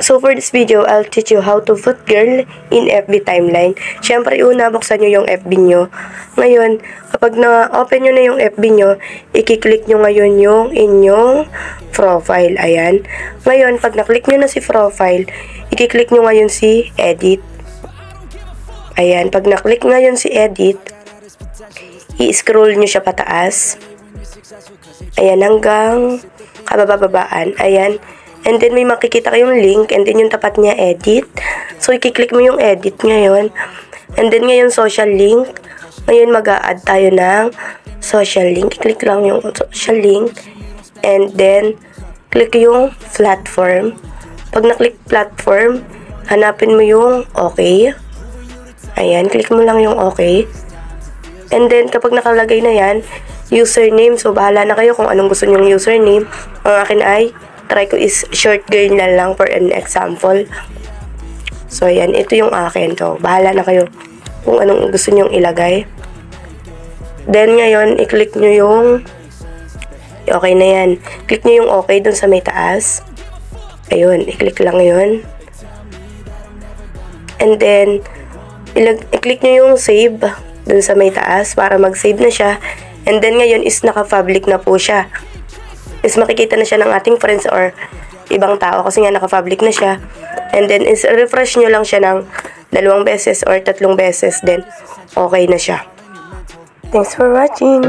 So for this video, I'll teach you how to put girl in FB timeline. Siyempre, una, buksan nyo yung FB nyo. Ngayon, kapag na-open nyo na yung FB nyo, i-click nyo ngayon yung inyong profile. Ayan. Ngayon, pag na-click nyo na si profile, i-click nyo ngayon si edit. Ayan. Pag na-click ngayon si edit, i-scroll nyo siya pataas. Ayan, hanggang kabababaan. Ayan. And then, may makikita kayong link. And then, yung tapat niya, edit. So, i-click mo yung edit ngayon. And then, ngayon, social link. Ngayon, mag-a-add tayo ng social link. I-click lang yung social link. And then, click yung platform. Pag na-click platform, hanapin mo yung okay. Ayan, click mo lang yung okay. And then, kapag nakalagay na yan, username. So, bahala na kayo kung anong gusto nyong username. Ang akin ay try ko is short girl na lang for an example. So, ayan. Ito yung akin. So, bahala na kayo kung anong gusto nyong ilagay. Then, ngayon, i-click nyo yung okay na yan. Click nyo yung okay dun sa may taas. Ayun. I-click lang yun. And then, i-click nyo yung save dun sa may taas para mag-save na siya. And then, ngayon is naka-public na po siya. Is makikita na siya ng ating friends or ibang tao kasi nga naka-public na siya. And then is refresh nyo lang siya ng 2 beses or 3 beses, then okay na siya. Thanks for watching!